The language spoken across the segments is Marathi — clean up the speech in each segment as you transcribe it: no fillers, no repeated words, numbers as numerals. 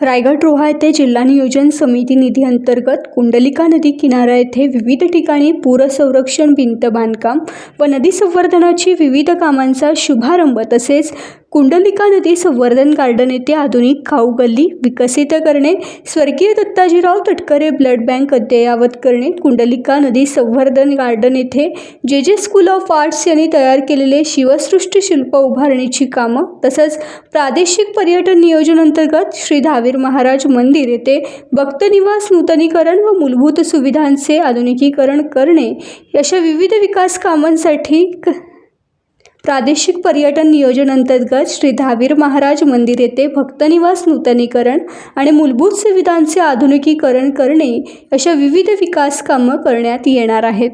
रायगड रोहा येथे जिल्हा नियोजन समिती निधी अंतर्गत कुंडलिका नदी किनारा येथे विविध ठिकाणी पूर संरक्षण भिंत बांधकाम व नदी संवर्धनाची विविध कामांचा शुभारंभ तसेच कुंडलिका नदी संवर्धन गार्डन येथे आधुनिक खाऊ गल्ली विकसित करणे, स्वर्गीय दत्ताजीराव तटकरे ब्लड बँक अद्ययावत करणे, कुंडलिका नदी संवर्धन गार्डन येथे जे स्कूल ऑफ आर्ट्स यांनी तयार केलेले शिवसृष्टी शिल्प उभारणीची कामं तसंच प्रादेशिक पर्यटन नियोजन अंतर्गत श्री धावीर महाराज मंदिर येथे भक्तनिवास नूतनीकरण व मूलभूत सुविधांचे आधुनिकीकरण करणे अशा विविध विकास कामांसाठी प्रादेशिक पर्यटन नियोजन अंतर्गत श्री धावीर महाराज मंदिर येथे भक्तनिवास नूतनीकरण आणि मूलभूत सुविधांचे आधुनिकीकरण करणे अशा विविध विकास कामं करण्यात येणार आहेत।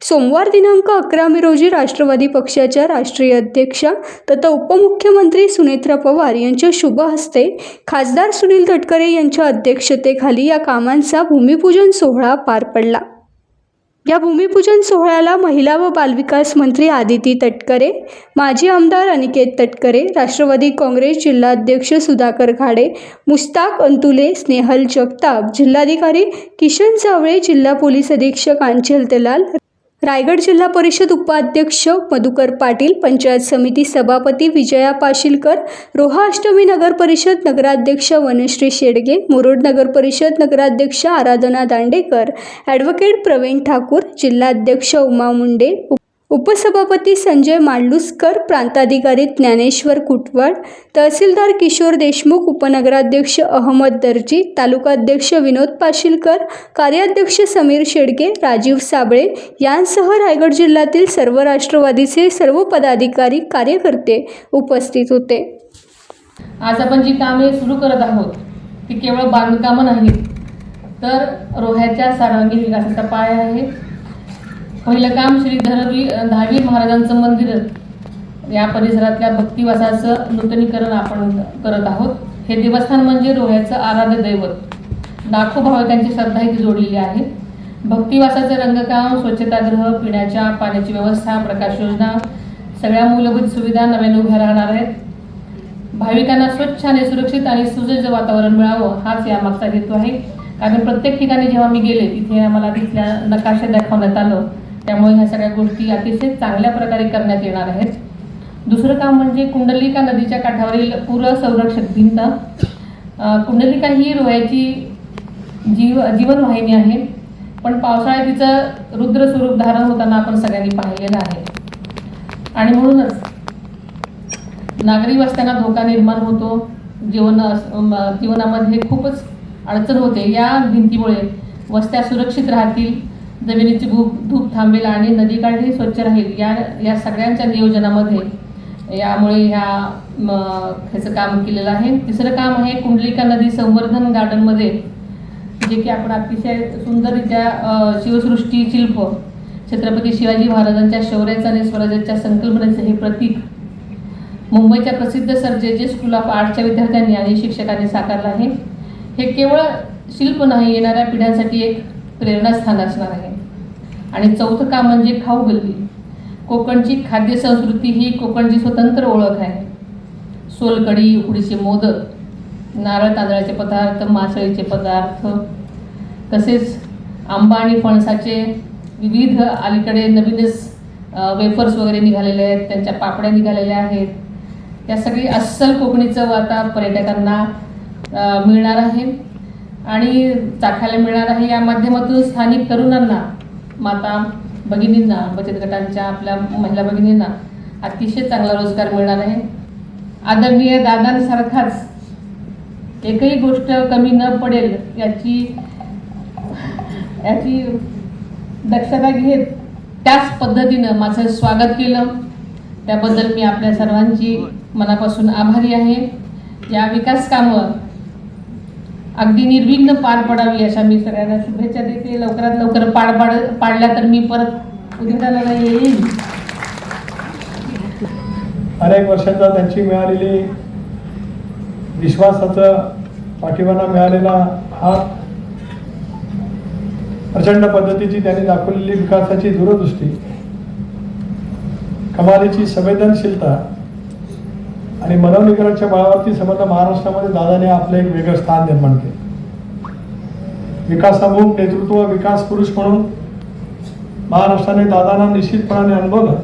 सोमवार दिनांक 11 मे रोजी राष्ट्रवादी पक्षाच्या राष्ट्रीय अध्यक्षा तथा उपमुख्यमंत्री सुनेत्रा पवार यांच्या शुभ हस्ते खासदार सुनील तटकरे यांच्या अध्यक्षतेखाली या कामांचा भूमिपूजन सोहळा पार पडला। या भूमिपूजन सोहळ्याला महिला व बालविकास मंत्री आदिती तटकरे, माजी आमदार अनिकेत तटकरे, राष्ट्रवादी काँग्रेस जिल्हाध्यक्ष सुधाकर घाडे, मुस्ताक अंतुले, स्नेहल जगताप, जिल्हाधिकारी किशन जावळे, जिल्हा पोलीस अधीक्षक आंचल दलाल, रायगड जिल्हा परिषद उपाध्यक्ष मधुकर पाटील, पंचायत समिती सभापती विजया पाशीलकर, रोहा अष्टमी नगर परिषद नगराध्यक्ष वनश्री शेडगे, मुरुड नगर परिषद नगराध्यक्ष आराधना दांडेकर, ॲडव्होकेट प्रवीण ठाकूर, जिल्हाध्यक्ष उमा मुंडे, उपसभापती संजय मांडलुसकर, प्रांताधिकारी ज्ञानेश्वर कुटवाड, तहसीलदार किशोर देशमुख, उपनगराध्यक्ष अहमद दर्जी, तालुकाध्यक्ष विनोद पाशीलकर, कार्याध्यक्ष समीर शेडगे, राजीव साबळे यांसह रायगड जिल्ह्यातील सर्व राष्ट्रवादीचे सर्व पदाधिकारी कार्यकर्ते उपस्थित होते। आज आपण जी कामे सुरू करत आहोत ती केवळ बांधकामं नाहीत तर रोह्याच्या सर्वांगीण विकासाचा पाया आहे। पहिलं काम श्री धावीर महाराजांचं मंदिर या परिसरातल्या भक्तिवासाचं नूतनीकरण आपण करत आहोत। हे देवस्थान म्हणजे रोह्याचं आराध्य दैवत, लाखो भाविकांची श्रद्धा इथे जोडलेली आहे। भक्तिवासाचं रंगकाम, स्वच्छतागृह, पिण्याच्या पाण्याची व्यवस्था, प्रकाश योजना, सगळ्या मूलभूत सुविधा नव्याने उभ्या राहणार आहेत। भाविकांना स्वच्छ आणि सुरक्षित आणि सुसज्ज वातावरण मिळावं हाच यामागचा हेतू आहे। कारण प्रत्येक ठिकाणी जेव्हा मी गेले तिथे आम्हाला तिथल्या नकाशा दाखवण्यात आलं, त्यामुळे ह्या सगळ्या गोष्टी अतिशय चांगल्या प्रकारे करण्यात येणार आहेत। दुसरं काम म्हणजे कुंडलिका नदीच्या काठावरील पूर संरक्षक भिंत। कुंडलिका ही रोह्याची जीवनवाहिनी आहे, पण पावसाळ्यात तिचं रुद्र स्वरूप धारण होताना आपण सगळ्यांनी पाहिलेलं आहे आणि म्हणूनच नागरी वस्त्यांना धोका निर्माण होतो, जीवनामध्ये खूपच अडचण होते। या भिंतीमुळे वस्त्या सुरक्षित राहतील, जमिनीची धूप थांबेल आणि नदीकाठी स्वच्छ राहील। या सगळ्यांच्या नियोजनामध्ये यामुळे ह्याचं काम केलेलं आहे। तिसरं काम आहे कुंडलिका नदी संवर्धन गार्डनमध्ये, जे की आपण अतिशय सुंदररित्या शिवसृष्टी शिल्प छत्रपती शिवाजी महाराजांच्या शौर्याचं आणि स्वराज्याच्या संकल्पनेचं हे प्रतीक मुंबईच्या प्रसिद्ध सर जे स्कूल ऑफ आर्ट्सच्या विद्यार्थ्यांनी आणि शिक्षकांनी साकारलं आहे। हे केवळ शिल्प नाही, येणाऱ्या पिढ्यांसाठी एक प्रेरणास्थान असणार आहे। आणि चौथं काम म्हणजे खाऊ गल्ली। कोकणची खाद्य संस्कृती ही कोकणची स्वतंत्र ओळख आहे। सोलकढी, उकडीचे मोदक, नारळ तांदळाचे पदार्थ, मासळीचे पदार्थ, तसेच आंबा आणि फणसाचे विविध अलीकडे नवीनच वेफर्स वगैरे निघालेले आहेत, त्यांच्या पापड्या निघालेल्या आहेत। या सगळी अस्सल कोकणी चव आता पर्यटकांना मिळणार आहे आणि चाखायला मिळणार आहे। या माध्यमातून स्थानिक तरुणांना, माता भगिनींना, बचत गटांच्या आपल्या महिला भगिनींना अतिशय चांगला रोजगार मिळणार आहे। आदरणीय दादांसारखाच एकही गोष्ट कमी न पडेल याची दक्षता घेत त्याच पद्धतीनं माझं स्वागत केलं, त्याबद्दल मी आपल्या सर्वांची मनापासून आभारी आहे। या विकास कामं अगदी निर्विघ्न पार पडावी अशा मी सगळ्यांना शुभेच्छा देते। लवकरात लवकर पाडल्या तर मी परत उद्योगाला येईन। अनेक वर्षांचा त्यांची मिळालेली विश्वासाचं पाठिंबा मिळालेला हा प्रचंड पद्धतीची त्यांनी दाखवलेली विकासाची दूरदृष्टी, कमालीची संवेदनशीलता आणि मनोनिग्रहाच्या बळावरती समजा महाराष्ट्रामध्ये दादाने आपलं एक वेगळं स्थान निर्माण केलं. विकासामुख नेतृत्व, विकास पुरुष म्हणून महाराष्ट्राने दादांना निश्चितपणाने अनुभवलं.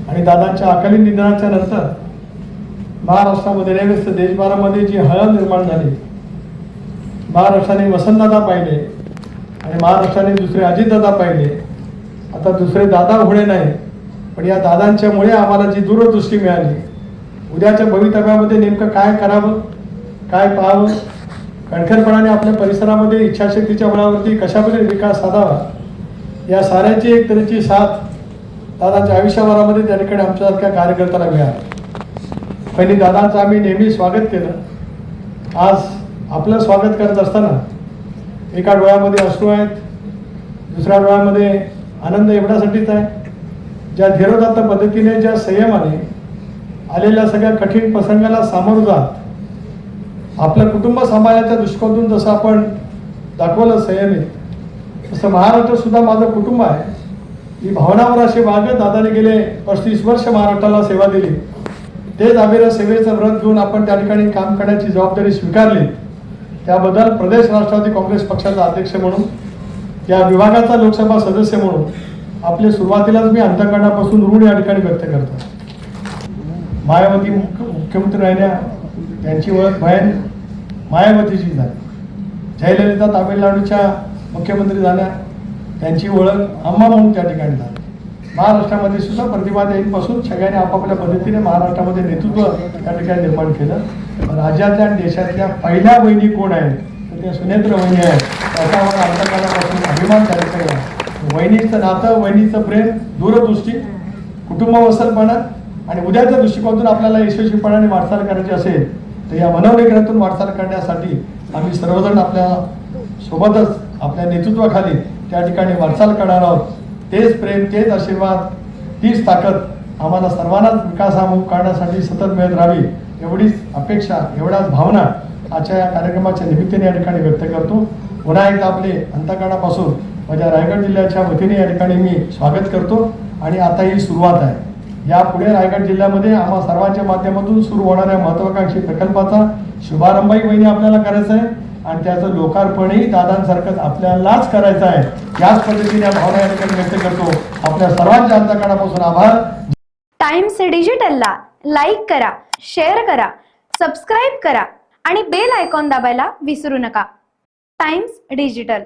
आणि दादांच्या अकाली निधनाच्या नंतर महाराष्ट्रामध्ये नव्हे देशभरामध्ये जी हळद निर्माण झाली, महाराष्ट्राने वसंतदादा पाहिले आणि महाराष्ट्राने दुसरे अजितदादा पाहिले. आता दुसरे दादा होणे नाही, पण या दादांच्यामुळे आम्हाला जी दूरदृष्टी मिळाली, उद्याच्या भवितव्यामध्ये नेमकं काय करावं, काय पाहावं, कणखरपणाने आपल्या परिसरामध्ये इच्छाशक्तीच्या बळावरती कशामध्ये विकास साधावा, या साऱ्याची एक तऱ्हेची साथ दादांच्या आयुष्यभरामध्ये त्या ठिकाणी आमच्यासारख्या कार्यकर्त्याला मिळाली. पहिली दादांचं आम्ही नेहमी स्वागत केलं. आज आपलं स्वागत करत असताना एका डोळ्यामध्ये अश्रू आहेत, दुसऱ्या डोळ्यामध्ये आनंद एवढ्यासाठीच आहे, ज्या धीरोदात्त पद्धतीने, ज्या संयमाने आलेल्या सगळ्या कठीण प्रसंगाला सामोरं जात आपलं कुटुंब सांभाळण्याच्या दृष्टिकोनातून जसं आपण दाखवलं संयमित, तसं महाराष्ट्र सुद्धा माझं कुटुंब आहे ही भावनावर असे वागत दादाने गेले 35 वर्ष महाराष्ट्राला सेवा दिली. तेच अभिरत सेवेचं व्रत घेऊन आपण त्या ठिकाणी काम करण्याची जबाबदारी स्वीकारली. त्याबद्दल प्रदेश राष्ट्रवादी काँग्रेस पक्षाचा अध्यक्ष म्हणून, या विभागाचा लोकसभा सदस्य म्हणून आपले सुरुवातीलाच मी अंतःकरणापासून ऋण या ठिकाणी व्यक्त करतो. मायावती मुख्यमंत्री राहिल्या, त्यांची ओळख बहीण मायावतीची झाली. जयललिता तामिळनाडूच्या मुख्यमंत्री झाल्या, त्यांची ओळख अम्मा म्हणून त्या ठिकाणी झाली. महाराष्ट्रामध्ये सुद्धा प्रतिभाताईंपासून सगळ्यांनी आपापल्या पद्धतीने महाराष्ट्रामध्ये नेतृत्व त्या ठिकाणी निर्माण केलं. राज्यातल्या आणि देशातल्या पहिल्या वहिनी कोण आहेत तर त्या सुनेत्र वहिनी आहेत. त्याचा मला अंतःकरणापासून अभिमान त्या ठिकाणी आहे. वहिनीचं नातं, वहिनीचं प्रेम, दूरदृष्टी, कुटुंब वसलपणा आणि उद्याच्या दृष्टिकोनातून आपल्याला यशस्वीपणाने वाटचाल करायची असेल तर या मनोनिग्रहातून वाटचाल करण्यासाठी आम्ही सर्वजण आपल्या सोबतच आपल्या नेतृत्वाखाली त्या ठिकाणी वाटचाल करणार आहोत. तेच प्रेम, तेच आशीर्वाद, तीच ताकद आम्हाला सर्वांनाच विकासामुख करण्यासाठी सतत मिळत राहावी, एवढीच अपेक्षा, एवढ्याच भावना आजच्या या कार्यक्रमाच्या निमित्ताने या ठिकाणी व्यक्त करतो. पुन्हा एकदा आपले अंतःकरणापासून माझ्या रायगड जिल्ह्याच्या वतीने या ठिकाणी मी स्वागत करतो. आणि आता ही सुरुवात आहे. यापुढे रायगड जिल्ह्यामध्ये आम्हा सर्वांच्या माध्यमातून सुरू होणाऱ्या महत्वाकांक्षी प्रकल्पाचा शुभारंभही वहिनी आपल्याला करायचा आहे आणि त्याचं लोकार्पणही दादांसारखंच आपल्यालाच करायचं आहे. याच पद्धतीने भावना या ठिकाणी व्यक्त करतो. आपल्या सर्वांच्या अंतःकरणापासून आभार. टाइम्स डिजिटलला लाईक करा, शेअर करा, सबस्क्राईब करा आणि बेल आयकॉन दाबायला विसरू नका. Times digital.